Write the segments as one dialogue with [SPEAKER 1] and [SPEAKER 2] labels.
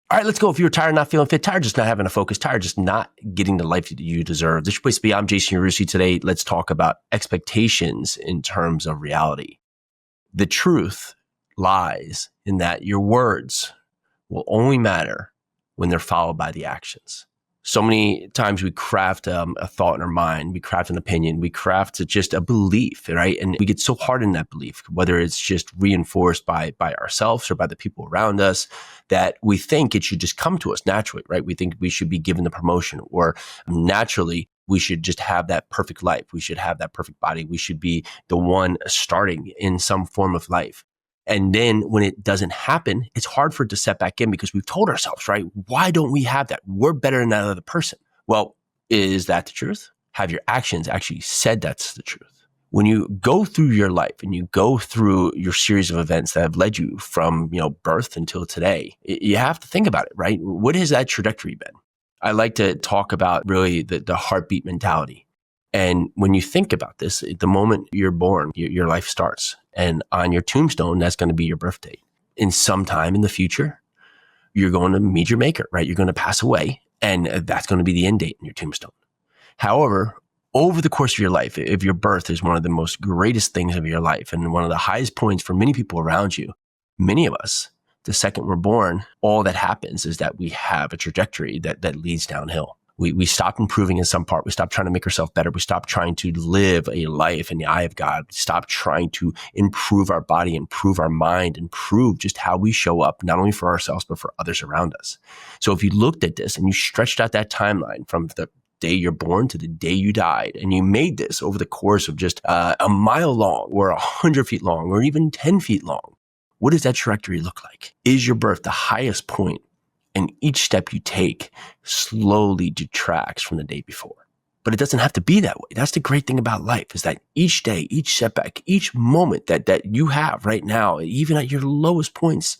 [SPEAKER 1] All right, let's go. If you're tired, not feeling fit, tired, just not having a focus, tired, just not getting the life that you deserve. This is your place to be. I'm Jason Yarusi. Today, let's talk about expectations in terms of reality. The truth lies in that your words will only matter when they're followed by the actions. So many times we craft a thought in our mind, we craft an opinion, we craft just a belief, right? And we get so hard in that belief, whether it's just reinforced by ourselves or by the people around us, that we think it should just come to us naturally, right? We think we should be given the promotion, or naturally we should just have that perfect life. We should have that perfect body. We should be the one starting in some form of life. And then when it doesn't happen, it's hard for it to set back in because we've told ourselves, right? Why don't we have that? We're better than that other person. Well, is that the truth? Have your actions actually said that's the truth? When you go through your life and you go through your series of events that have led you from, birth until today, you have to think about it, right? What has that trajectory been? I like to talk about really the heartbeat mentality. And when you think about this, the moment you're born, your life starts. And on your tombstone, that's going to be your birth date. In some time in the future, you're going to meet your maker, right? You're going to pass away, and that's going to be the end date in your tombstone. However, over the course of your life, if your birth is one of the most greatest things of your life and one of the highest points for many people around you, many of us, the second we're born, all that happens is that we have a trajectory that leads downhill. We stop improving in some part. We stop trying to make ourselves better. We stop trying to live a life in the eye of God. We stop trying to improve our body, improve our mind, improve just how we show up, not only for ourselves, but for others around us. So if you looked at this and you stretched out that timeline from the day you're born to the day you died, and you made this over the course of just a mile long or 100 feet long or even 10 feet long, what does that trajectory look like? Is your birth the highest point? And each step you take slowly detracts from the day before. But it doesn't have to be that way. That's the great thing about life, is that each day, each setback, each moment that you have right now, even at your lowest points,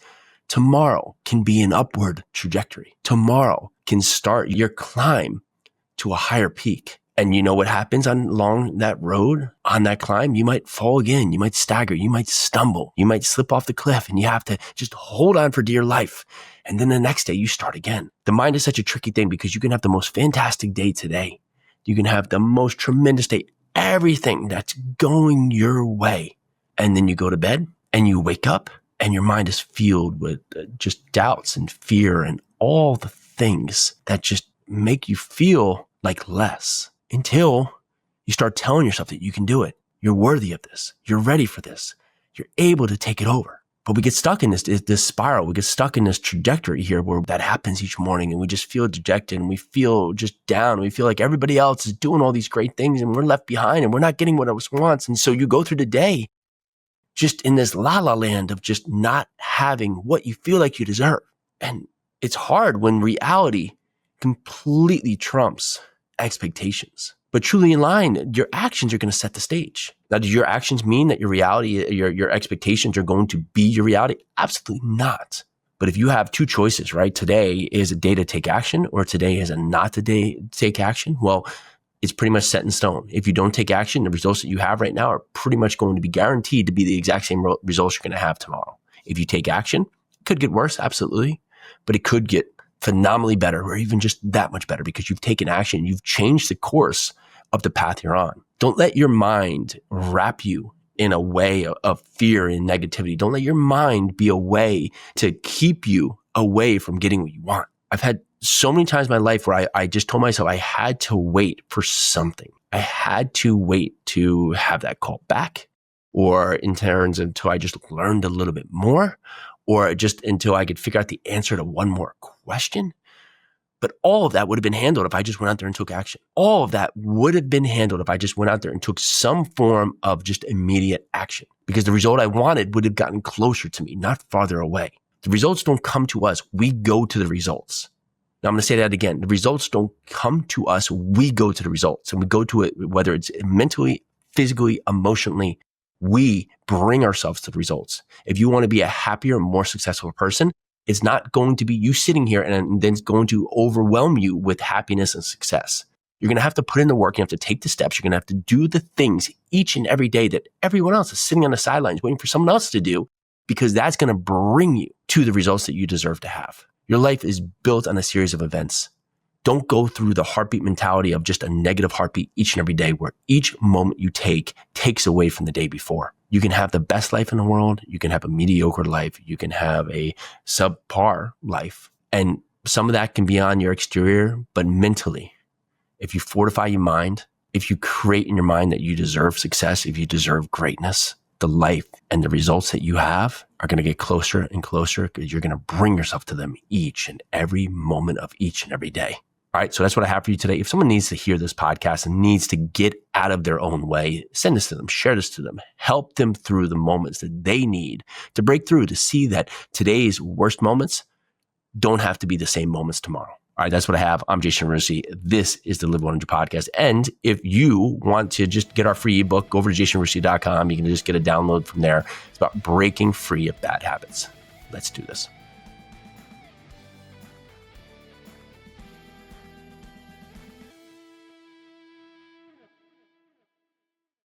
[SPEAKER 1] tomorrow can be an upward trajectory. Tomorrow can start your climb to a higher peak. And you know what happens along that road, on that climb? You might fall again. You might stagger. You might stumble. You might slip off the cliff, and you have to just hold on for dear life. And then the next day you start again. The mind is such a tricky thing because you can have the most fantastic day today. You can have the most tremendous day, everything that's going your way. And then you go to bed and you wake up and your mind is filled with just doubts and fear and all the things that just make you feel like less, until you start telling yourself that you can do it. You're worthy of this. You're ready for this. You're able to take it over. But we get stuck in this spiral. We get stuck in this trajectory here where that happens each morning, and we just feel dejected and we feel just down. We feel like everybody else is doing all these great things and we're left behind and we're not getting what us wants. And so you go through the day just in this la-la land of just not having what you feel like you deserve. And it's hard when reality completely trumps expectations. But truly in line, your actions are going to set the stage. Now, do your actions mean that your reality, your expectations are going to be your reality? Absolutely not. But if you have two choices, right? Today is a day to take action, or today is a not a day to take action. Well, it's pretty much set in stone. If you don't take action, the results that you have right now are pretty much going to be guaranteed to be the exact same results you're going to have tomorrow. If you take action, it could get worse, absolutely. But it could get phenomenally better, or even just that much better, because you've taken action. You've changed the course of the path you're on. Don't let your mind wrap you in a way of fear and negativity. Don't let your mind be a way to keep you away from getting what you want. I've had so many times in my life where I just told myself I had to wait for something. I had to wait to have that call back, or in terms until I just learned a little bit more, or just until I could figure out the answer to one more question. But all of that would have been handled if I just went out there and took action. All of that would have been handled if I just went out there and took some form of just immediate action, because the result I wanted would have gotten closer to me, not farther away. The results don't come to us. We go to the results. Now I'm going to say that again. The results don't come to us. We go to the results, and we go to it, whether it's mentally, physically, emotionally, we bring ourselves to the results. If you want to be a happier, more successful person, it's not going to be you sitting here and then it's going to overwhelm you with happiness and success. You're going to have to put in the work. You have to take the steps. You're going to have to do the things each and every day that everyone else is sitting on the sidelines waiting for someone else to do, because that's going to bring you to the results that you deserve to have. Your life is built on a series of events. Don't go through the heartbeat mentality of just a negative heartbeat each and every day where each moment you take takes away from the day before. You can have the best life in the world. You can have a mediocre life. You can have a subpar life. And some of that can be on your exterior, but mentally, if you fortify your mind, if you create in your mind that you deserve success, if you deserve greatness, the life and the results that you have are going to get closer and closer because you're going to bring yourself to them each and every moment of each and every day. All right. So that's what I have for you today. If someone needs to hear this podcast and needs to get out of their own way, send this to them, share this to them, help them through the moments that they need to break through, to see that today's worst moments don't have to be the same moments tomorrow. All right, that's what I have. I'm Jason Yarusi. This is the Live 100 podcast. And if you want to just get our free ebook, go over to jasonyarusi.com. You can just get a download from there. It's about breaking free of bad habits. Let's do this.